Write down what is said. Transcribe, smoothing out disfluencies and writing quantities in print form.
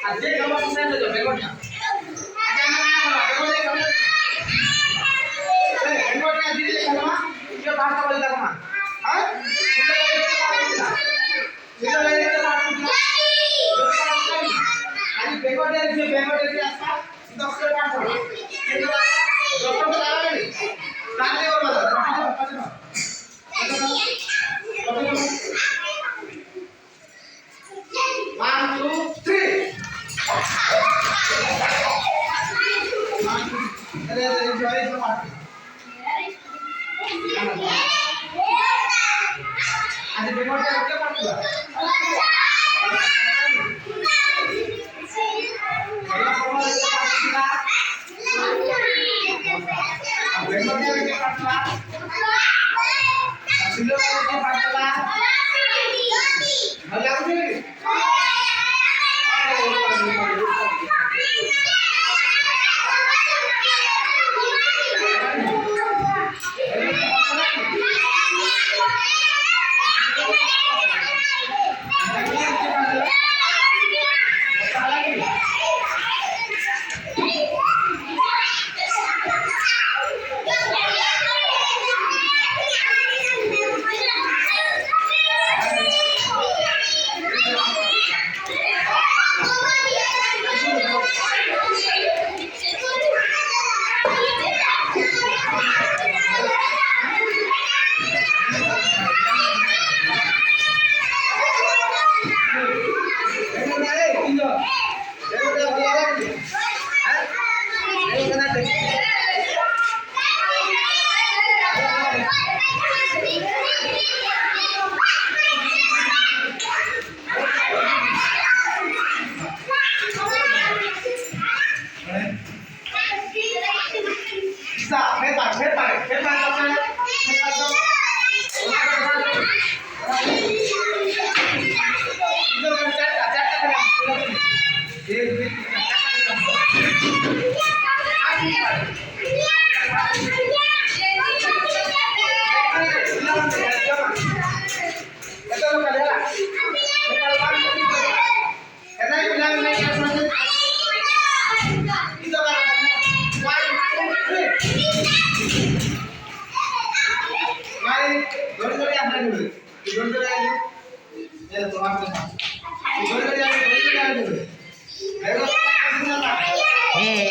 Aje kamu saya saja bengkoknya. Aja mana bengkoknya kamu? Bengkoknya di kamu? Dia bahasa boleh tak kamu? Hah? Sudah lagi kita bahas. Aje bengkoknya di apa? Dokter bahasa. Itu dokter berapa ni? Tadi apa? One, two, three. Ada bengkok yang apa pula? Hey.